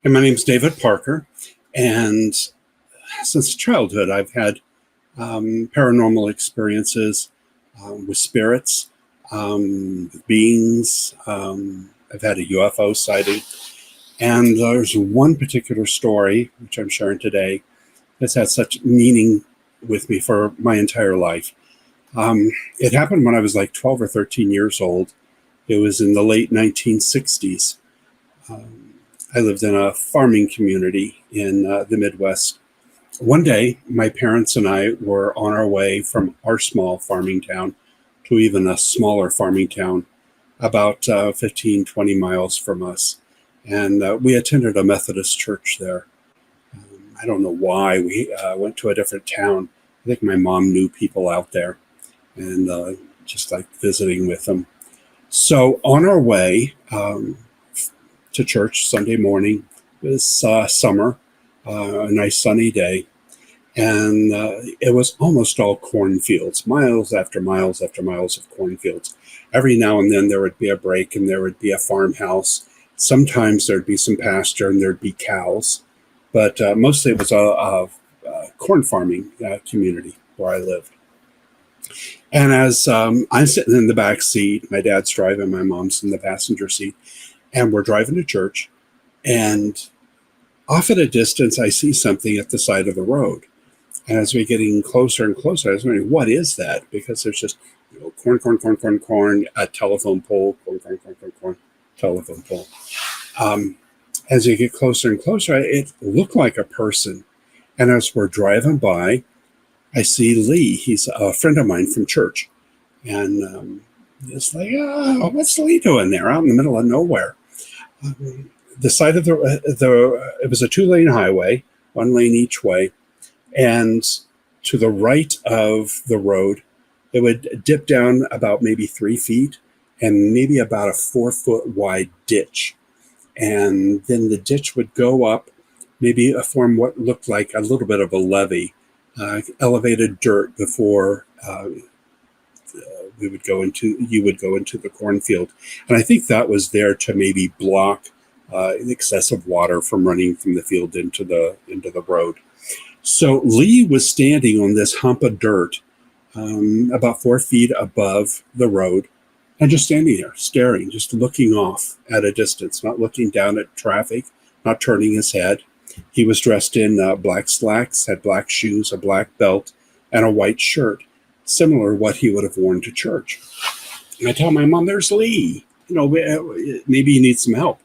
And my name's David Parker, and since childhood, I've had paranormal experiences with spirits, with beings. I've had a UFO sighting, and there's one particular story, which I'm sharing today, that's had such meaning with me for my entire life. It happened when I was like 12 or 13 years old. It was in the late 1960s. I lived in a farming community in the Midwest. One day, my parents and I were on our way from our small farming town to even a smaller farming town about 15, 20 miles from us. And we attended a Methodist church there. I don't know why we went to a different town. I think my mom knew people out there and just like visiting with them. So on our way to church Sunday morning, it was summer, a nice sunny day, and it was almost all cornfields, miles after miles after miles of cornfields. Every now and then there would be a break and there would be a farmhouse. Sometimes there'd be some pasture and there'd be cows, but mostly it was a corn farming community where I lived. And as I'm sitting in the back seat, my dad's driving, my mom's in the passenger seat, and we're driving to church. And off at a distance, I see something at the side of the road. And as we're getting closer and closer, I was wondering, what is that? Because there's just corn, a telephone pole, corn, telephone pole. As you get closer and closer, it looked like a person. And as we're driving by, I see Lee. He's a friend of mine from church. And it's like, oh, what's Lee doing there out in the middle of nowhere? The side of it was a 2-lane highway, 1 lane each way. And to the right of the road, it would dip down about maybe 3 feet and maybe about a 4-foot wide ditch. And then the ditch would go up, maybe form what looked like a little bit of a levee. Elevated dirt before you would go into the cornfield. And I think that was there to maybe block excessive water from running from the field into the road. So Lee was standing on this hump of dirt about 4 feet above the road and just standing there, staring, just looking off at a distance, not looking down at traffic, not turning his head. He was dressed in black slacks, had black shoes, a black belt, and a white shirt, similar to what he would have worn to church. And I tell my mom, "There's Lee. Maybe he needs some help."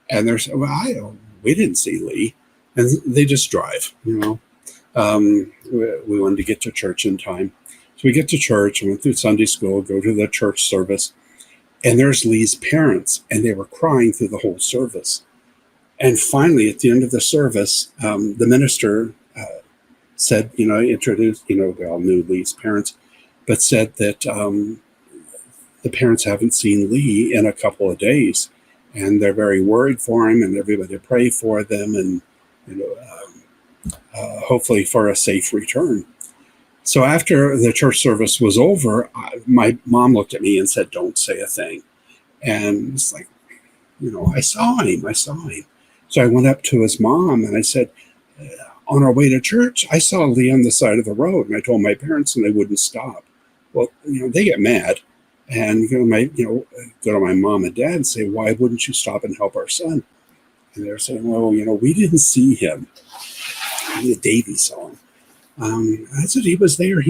And there's, we didn't see Lee, and they just drive. We wanted to get to church in time, so we get to church. I went through Sunday school, go to the church service, and there's Lee's parents, and they were crying through the whole service. And finally, at the end of the service, the minister said, introduced, we all knew Lee's parents, but said that the parents haven't seen Lee in a couple of days, and they're very worried for him, and everybody pray for them, and hopefully for a safe return. So after the church service was over, my mom looked at me and said, "Don't say a thing." And it's like, I saw him. So I went up to his mom and I said, on our way to church, I saw Lee on the side of the road, and I told my parents, and they wouldn't stop. Well, they get mad and go to my mom and dad and say, "Why wouldn't you stop and help our son?" And they're saying, "Well, we didn't see him. Davey saw him." I said, he was there.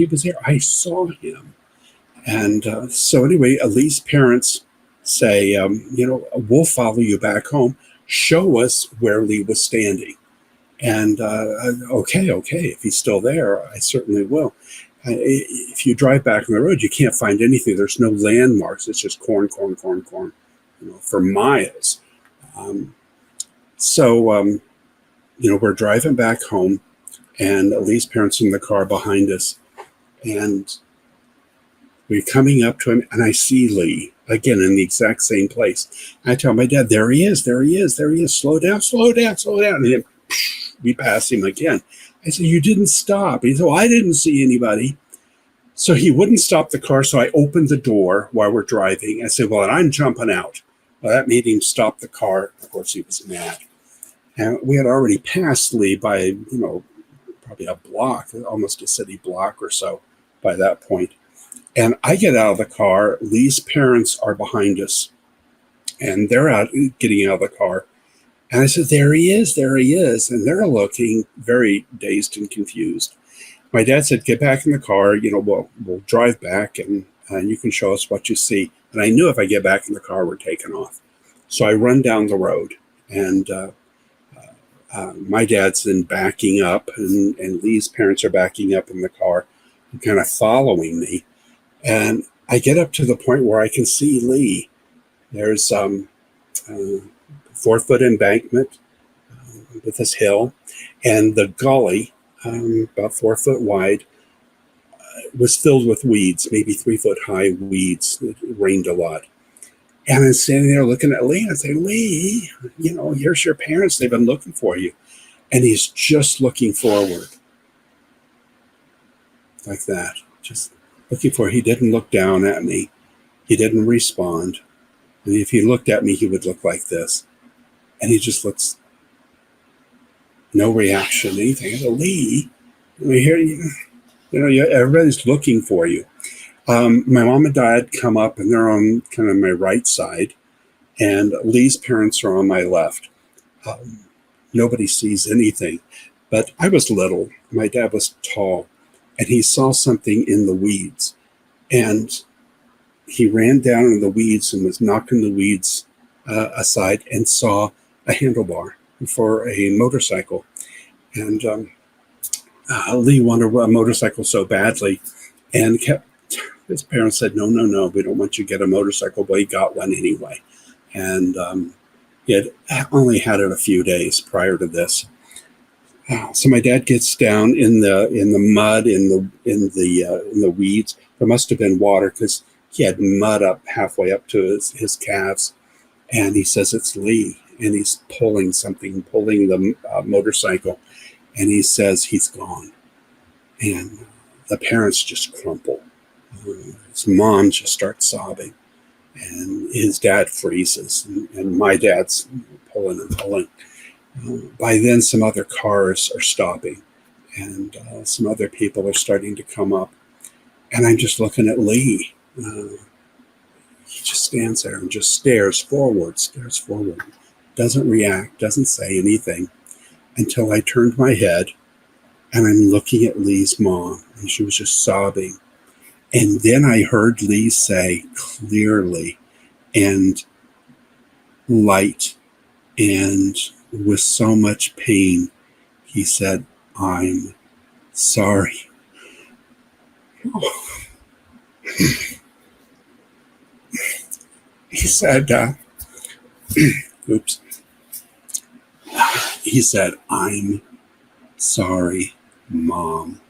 I saw him. And so anyway, Lee's parents say, "We'll follow you back home. Show us where Lee was standing." And okay, if he's still there, I certainly will. If you drive back on the road, you can't find anything. There's no landmarks. It's just corn, for miles. So we're driving back home, and Lee's parents in the car behind us, and we're coming up to him, and I see Lee again in the exact same place. I tell my dad, there he is. Slow down. And then we pass him again. I said, "You didn't stop." He said, "Well, I didn't see anybody." So he wouldn't stop the car. So I opened the door while we're driving. I said, "Well, I'm jumping out." Well, that made him stop the car. Of course, he was mad. And we had already passed Lee by, probably a block, almost a city block or so by that point. And I get out of the car. Lee's parents are behind us, and they're out getting out of the car. And I said, there he is, there he is. And they're looking very dazed and confused. My dad said, get back in the car, we'll drive back and you can show us what you see. And I knew if I get back in the car, we're taking off. So I run down the road, and my dad's then backing up, and Lee's parents are backing up in the car and kind of following me. And I get up to the point where I can see Lee. There's 4-foot embankment with this hill, and the gully, about 4 foot wide, was filled with weeds, maybe 3 foot high weeds. It rained a lot. And I'm standing there looking at Lee, and I say, Lee, here's your parents. They've been looking for you. And he's just looking forward. Like that. Just looking forward. He didn't look down at me. He didn't respond. And if he looked at me, he would look like this. And he just looks, no reaction, anything. I go, Lee, everybody's looking for you. My mom and dad come up, and they're on kind of my right side, and Lee's parents are on my left. Nobody sees anything, but I was little. My dad was tall, and he saw something in the weeds, and he ran down in the weeds and was knocking the weeds aside and saw a handlebar for a motorcycle. And Lee wanted a motorcycle so badly, and his parents said, no, we don't want you to get a motorcycle, but he got one anyway. And he had only had it a few days prior to this. So my dad gets down in the mud, in the weeds. There must have been water because he had mud up halfway up to his calves. And he says, it's Lee. And he's pulling the motorcycle. And he says, he's gone. And the parents just crumple. His mom just starts sobbing. And his dad freezes. And my dad's pulling and pulling. By then, some other cars are stopping. And some other people are starting to come up. And I'm just looking at Lee. He just stands there and just stares forward, doesn't react, doesn't say anything, until I turned my head and I'm looking at Lee's mom, and she was just sobbing. And then I heard Lee say clearly and light and with so much pain, he said, I'm sorry. He said, oops. He said, I'm sorry, Mom.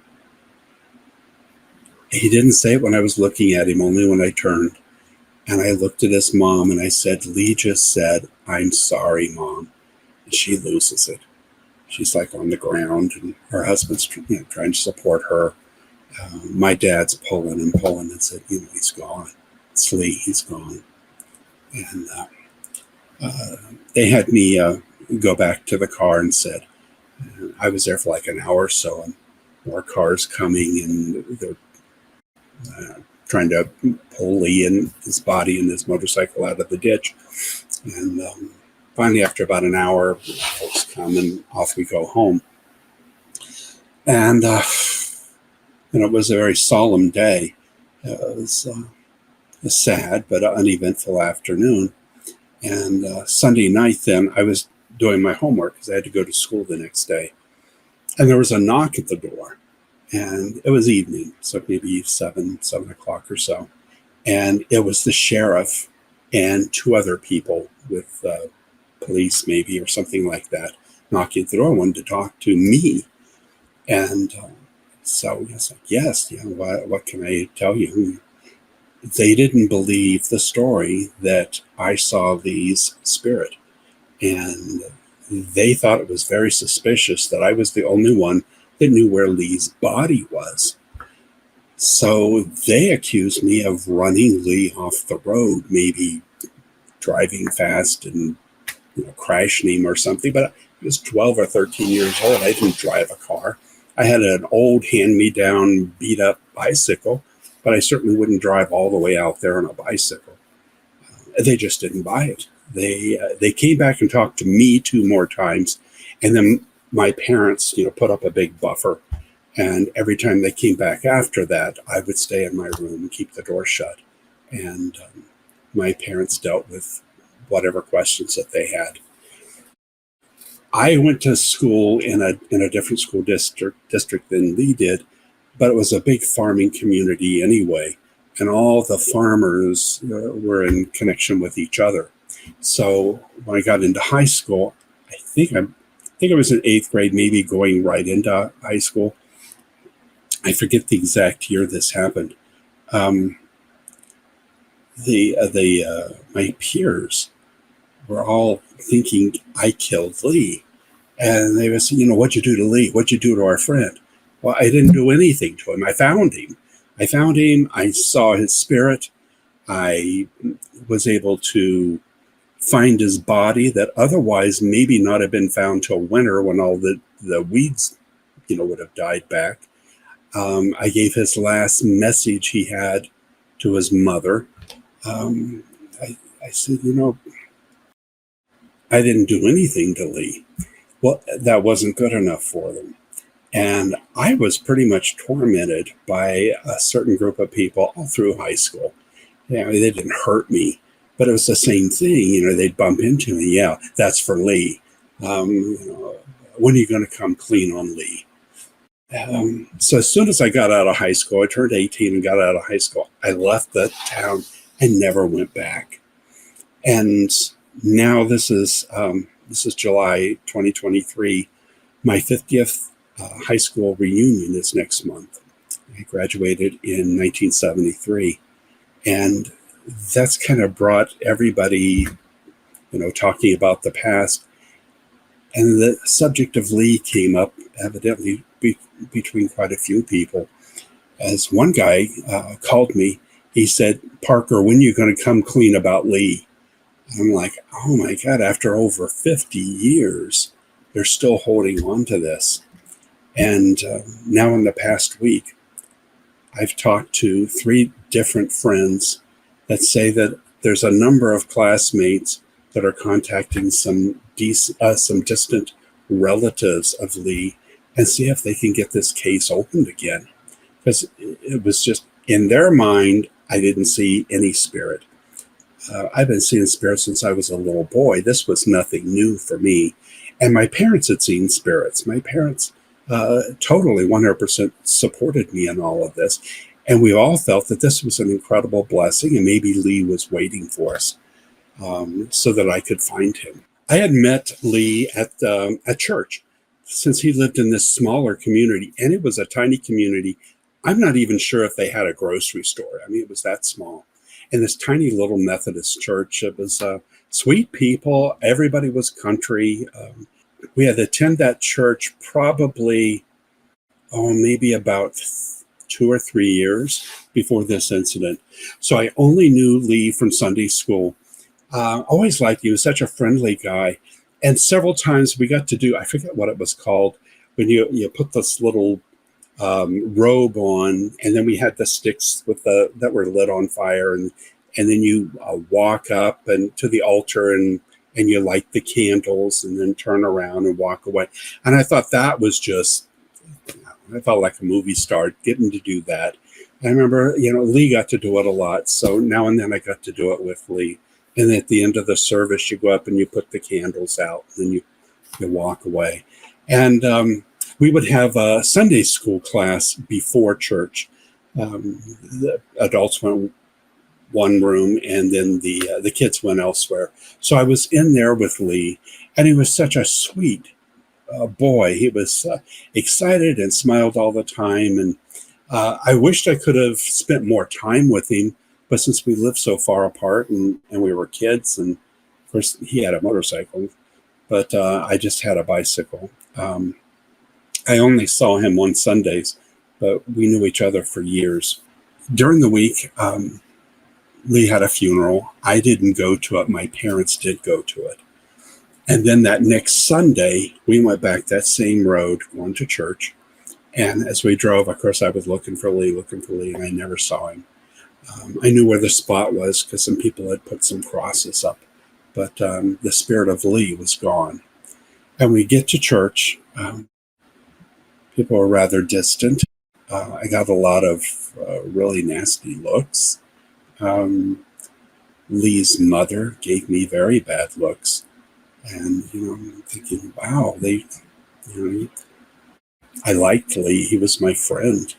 He didn't say it when I was looking at him, only when I turned. And I looked at his mom and I said, Lee just said, I'm sorry, Mom. And she loses it. She's like on the ground, and her husband's trying to support her. My dad's pulling and said, he's gone. It's Lee, he's gone. And they had me go back to the car and said, I was there for like an hour or so, and more cars coming, and they're trying to pull Lee and his body and his motorcycle out of the ditch. And finally, after about an hour, folks come and off we go home. And it was a very solemn day. It was a sad but uneventful afternoon. And Sunday night then, I was doing my homework because I had to go to school the next day. And there was a knock at the door. And it was evening, so maybe 7 o'clock or so. And it was the sheriff and 2 other people with police maybe or something like that knocking at the door, wanted to talk to me. And so I was like, yes, what can I tell you? They didn't believe the story that I saw Lee's spirit. And they thought it was very suspicious that I was the only one that knew where Lee's body was. So they accused me of running Lee off the road, maybe driving fast and crashing him or something. But I was 12 or 13 years old. I didn't drive a car. I had an old hand-me-down beat-up bicycle, but I certainly wouldn't drive all the way out there on a bicycle. They just didn't buy it. They came back and talked to me 2 more times, and then my parents, put up a big buffer. And every time they came back after that, I would stay in my room and keep the door shut. And my parents dealt with whatever questions that they had. I went to school in a different school district than Lee did, but it was a big farming community anyway, and all the farmers were in connection with each other. So when I got into high school, I think I was in 8th grade, maybe going right into high school. I forget the exact year this happened. My peers were all thinking I killed Lee. And they were saying, what'd you do to Lee? What'd you do to our friend? Well, I didn't do anything to him. I found him. I saw his spirit. I was able to find his body that otherwise maybe not have been found till winter when all the weeds, would have died back. I gave his last message he had to his mother. I said, I didn't do anything to Lee. Well, that wasn't good enough for them. And I was pretty much tormented by a certain group of people all through high school. They didn't hurt me, but it was the same thing. They'd bump into me. Yeah, that's for Lee. When are you going to come clean on Lee? So as soon as I got out of high school, I turned 18 and got out of high school. I left the town and never went back. And now this is July 2023. My 50th high school reunion is next month. I graduated in 1973. And that's kind of brought everybody, talking about the past. And the subject of Lee came up evidently between quite a few people. As one guy called me, he said, "Parker, when are you going to come clean about Lee?" I'm like, oh my God, after over 50 years, they're still holding on to this. And now in the past week, I've talked to 3 different friends that say that there's a number of classmates that are contacting some distant relatives of Lee and see if they can get this case opened again. Because it was just, in their mind, I didn't see any spirit. I've been seeing spirits since I was a little boy. This was nothing new for me. And my parents had seen spirits. My parents totally 100% supported me in all of this. And we all felt that this was an incredible blessing, and maybe Lee was waiting for us so that I could find him. I had met Lee at church, since he lived in this smaller community, and it was a tiny community. I'm not even sure if they had a grocery store. I mean, it was that small. In this tiny little Methodist church, it was sweet people. Everybody was country. We had attended that church probably, maybe about 2 or 3 years before this incident. So I only knew Lee from Sunday school. Always liked him. He was such a friendly guy. And several times we got to do, I forget what it was called, when you put this little robe on, and then we had the sticks that were lit on fire, and then you walk up and to the altar and you light the candles and then turn around and walk away. And I thought that was just, I felt like a movie star getting to do that. I remember, Lee got to do it a lot. So now and then I got to do it with Lee. And at the end of the service, you go up and you put the candles out, and then you walk away. And we would have a Sunday school class before church. The adults went one room, and then the kids went elsewhere. So I was in there with Lee, and he was such a sweet boy. He was excited and smiled all the time. And I wished I could have spent more time with him, but since we lived so far apart and we were kids, and of course he had a motorcycle, but I just had a bicycle. I only saw him on Sundays, but we knew each other for years. During the week, Lee had a funeral. I didn't go to it. My parents did go to it. And then that next Sunday, we went back that same road going to church. And as we drove, of course, I was looking for Lee, and I never saw him. I knew where the spot was because some people had put some crosses up, but the spirit of Lee was gone. And we get to church. People were rather distant. I got a lot of really nasty looks. Lee's mother gave me very bad looks. And, I'm thinking, wow, I liked Lee. He was my friend.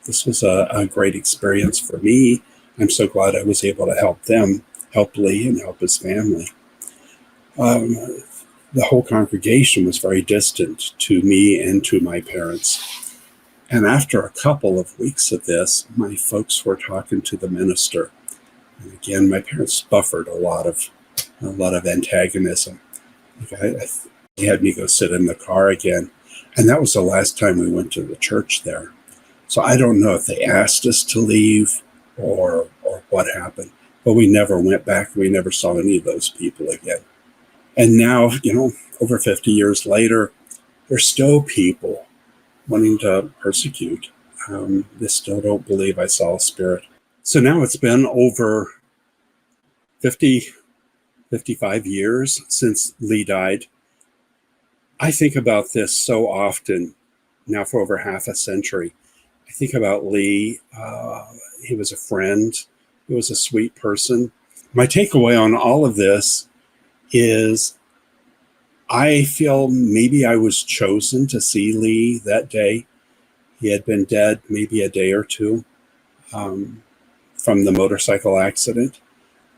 This was a great experience for me. I'm so glad I was able to help Lee and help his family. The whole congregation was very distant to me and to my parents. And after a couple of weeks of this, my folks were talking to the minister. And again, my parents buffered a lot of antagonism. They had me go sit in the car again. And that was the last time we went to the church there. So I don't know if they asked us to leave or what happened, but we never went back. We never saw any of those people again. And now, over 50 years later, there's still people wanting to persecute. They still don't believe I saw a spirit. So now it's been over 55 years since Lee died. I think about this so often now for over half a century. I think about Lee. He was a friend. He was a sweet person. My takeaway on all of this is I feel maybe I was chosen to see Lee that day. He had been dead maybe a day or two from the motorcycle accident.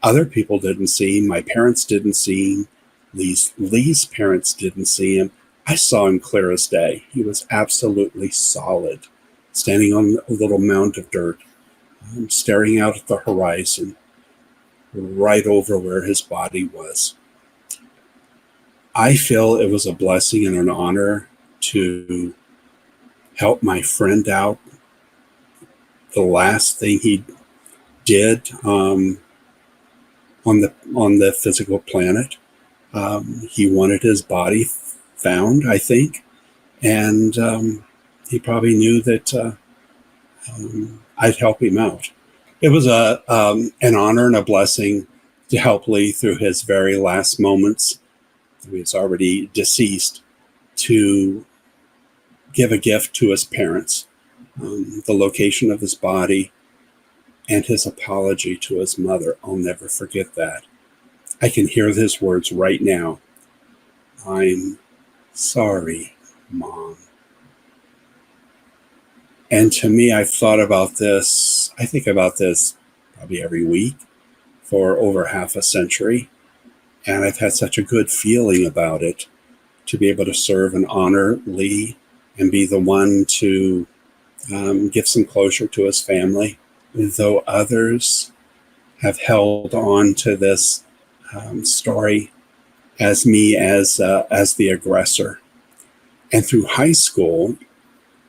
Other people didn't see him. My parents didn't see him. Lee's parents didn't see him. I saw him clear as day. He was absolutely solid, standing on a little mound of dirt, staring out at the horizon, right over where his body was. I feel it was a blessing and an honor to help my friend out. The last thing he did on the physical planet, he wanted his body found, I think, and he probably knew that I'd help him out. It was an honor and a blessing to help Lee through his very last moments. He was already deceased, to give a gift to his parents, the location of his body, and his apology to his mother. I'll never forget that. I can hear his words right now. I'm sorry, Mom. And to me, I've thought about this. I think about this probably every week for over half a century. And I've had such a good feeling about it, to be able to serve and honor Lee and be the one to give some closure to his family. Though others have held on to this story as me as the aggressor. And through high school,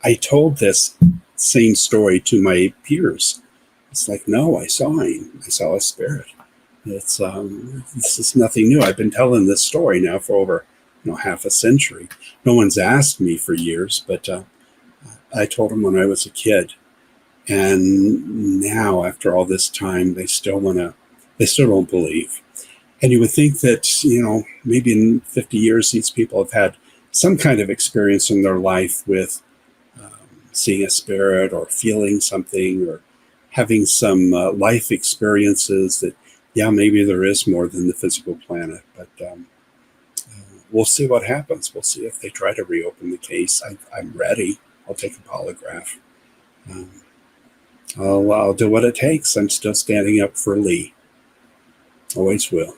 I told this same story to my peers. It's like, no, I saw him. I saw a spirit. It's this is nothing new. I've been telling this story now for over half a century. No one's asked me for years, but I told them when I was a kid. And now, after all this time, they still don't believe. And you would think that, maybe in 50 years, these people have had some kind of experience in their life with seeing a spirit or feeling something or having some life experiences that, maybe there is more than the physical planet. But we'll see what happens. We'll see if they try to reopen the case. I'm ready. I'll take a polygraph. I'll do what it takes. I'm still standing up for Lee. Always will.